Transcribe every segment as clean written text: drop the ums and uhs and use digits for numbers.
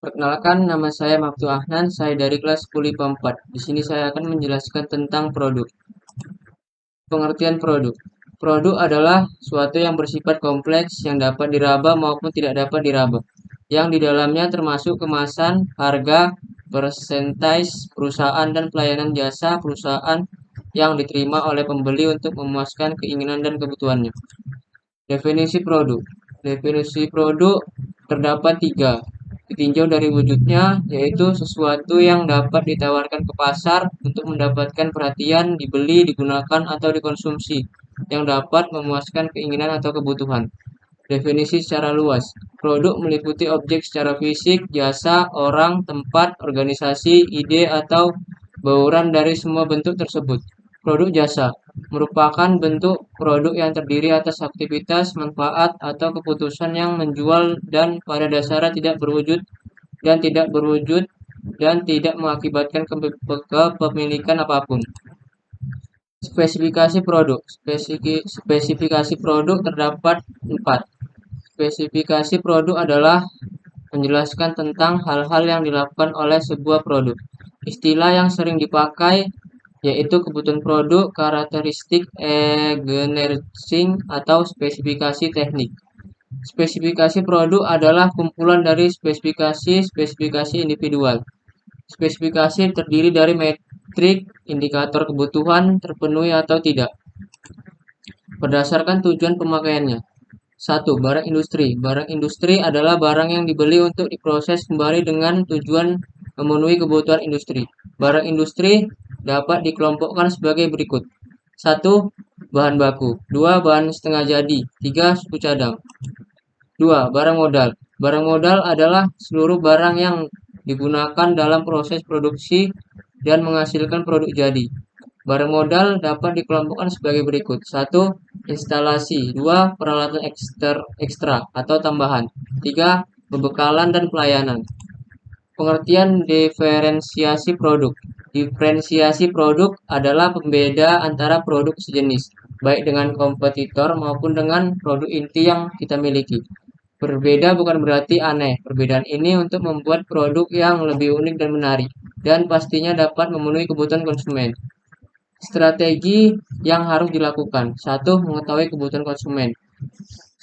Perkenalkan, nama saya Maftu Ahnan, saya dari kelas 10 IPA 4. Di sini saya akan menjelaskan tentang produk. Pengertian produk. Produk adalah suatu yang bersifat kompleks yang dapat diraba maupun tidak dapat diraba. Yang di dalamnya termasuk kemasan, harga, persentase, perusahaan dan pelayanan jasa perusahaan yang diterima oleh pembeli untuk memuaskan keinginan dan kebutuhannya. Definisi produk. Definisi produk terdapat tiga. Ditinjau dari wujudnya, yaitu sesuatu yang dapat ditawarkan ke pasar untuk mendapatkan perhatian, dibeli, digunakan, atau dikonsumsi, yang dapat memuaskan keinginan atau kebutuhan. Definisi secara luas. Produk meliputi objek secara fisik, jasa, orang, tempat, organisasi, ide, atau bauran dari semua bentuk tersebut. Produk jasa merupakan bentuk produk yang terdiri atas aktivitas, manfaat, atau keputusan yang menjual dan pada dasarnya tidak berwujud dan tidak mengakibatkan kepemilikan apapun. Spesifikasi produk. Spesifikasi produk terdapat 4. Spesifikasi produk adalah menjelaskan tentang hal-hal yang dilakukan oleh sebuah produk. Istilah yang sering dipakai yaitu kebutuhan produk, karakteristik engineering, atau spesifikasi teknik. Spesifikasi produk adalah kumpulan dari spesifikasi individual. Spesifikasi terdiri dari metrik indikator kebutuhan terpenuhi atau tidak, berdasarkan tujuan pemakaiannya. 1. Barang industri. Barang industri adalah barang yang dibeli untuk diproses kembali dengan tujuan memenuhi kebutuhan industri. Barang industri dapat dikelompokkan sebagai berikut. 1. Bahan baku. 2. Bahan setengah jadi. 3. Suku cadang. 2. Barang modal. Barang modal adalah seluruh barang yang digunakan dalam proses produksi dan menghasilkan produk jadi. Barang modal dapat dikelompokkan sebagai berikut. 1. Instalasi. 2. Peralatan ekstra atau tambahan. 3. Pembekalan dan pelayanan. Pengertian diferensiasi produk. Diferensiasi produk adalah pembeda antara produk sejenis, baik dengan kompetitor maupun dengan produk inti yang kita miliki. Berbeda bukan berarti aneh. Perbedaan ini untuk membuat produk yang lebih unik dan menarik, dan pastinya dapat memenuhi kebutuhan konsumen. Strategi yang harus dilakukan. 1. Mengetahui kebutuhan konsumen.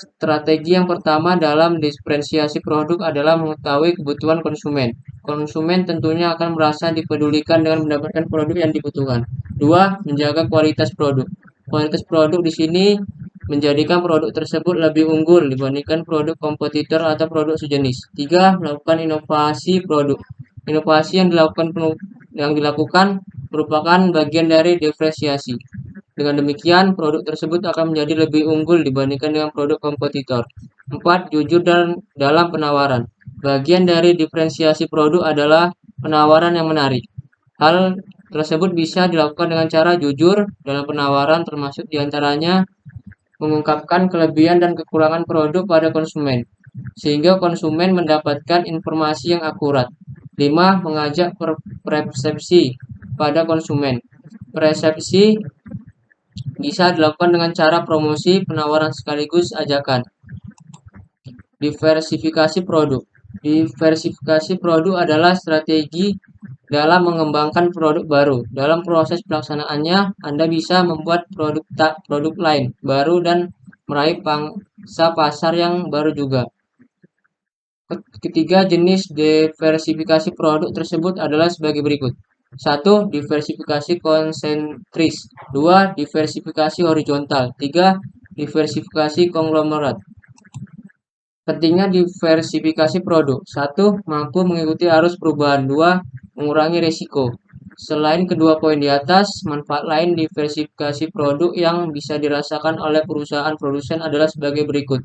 Strategi yang pertama dalam diferensiasi produk adalah mengetahui kebutuhan konsumen. Konsumen tentunya akan merasa dipedulikan dengan mendapatkan produk yang dibutuhkan. 2. Menjaga kualitas produk. Kualitas produk di sini menjadikan produk tersebut lebih unggul dibandingkan produk kompetitor atau produk sejenis. 3. Melakukan inovasi produk. Inovasi yang dilakukan merupakan bagian dari diferensiasi. Dengan demikian, produk tersebut akan menjadi lebih unggul dibandingkan dengan produk kompetitor. 4. Jujur dalam penawaran. Bagian dari diferensiasi produk adalah penawaran yang menarik. Hal tersebut bisa dilakukan dengan cara jujur dalam penawaran, termasuk diantaranya mengungkapkan kelebihan dan kekurangan produk pada konsumen, sehingga konsumen mendapatkan informasi yang akurat. 5. Mengajak persepsi pada konsumen. Persepsi bisa dilakukan dengan cara promosi, penawaran sekaligus ajakan. Diversifikasi produk. Diversifikasi produk adalah strategi dalam mengembangkan produk baru. Dalam proses pelaksanaannya, Anda bisa membuat produk lain baru dan meraih pangsa pasar yang baru juga. Ketiga jenis diversifikasi produk tersebut adalah sebagai berikut. 1. Diversifikasi konsentris. 2. Diversifikasi horizontal. 3. Diversifikasi konglomerat. Pentingnya diversifikasi produk. 1. Mampu mengikuti arus perubahan. 2. Mengurangi risiko. Selain kedua poin di atas, manfaat lain diversifikasi produk yang bisa dirasakan oleh perusahaan produsen adalah sebagai berikut.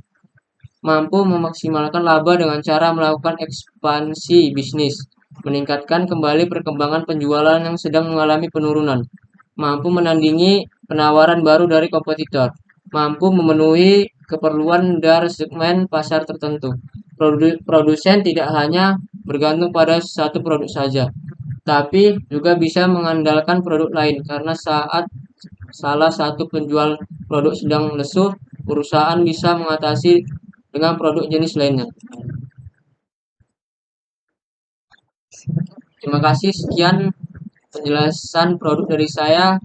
Mampu memaksimalkan laba dengan cara melakukan ekspansi bisnis, meningkatkan kembali perkembangan penjualan yang sedang mengalami penurunan, mampu menandingi penawaran baru dari kompetitor, mampu memenuhi keperluan dari segmen pasar tertentu. Produsen tidak hanya bergantung pada satu produk saja, tapi juga bisa mengandalkan produk lain karena saat salah satu penjual produk sedang lesu, perusahaan bisa mengatasi dengan produk jenis lainnya. Terima kasih, sekian penjelasan produk dari saya.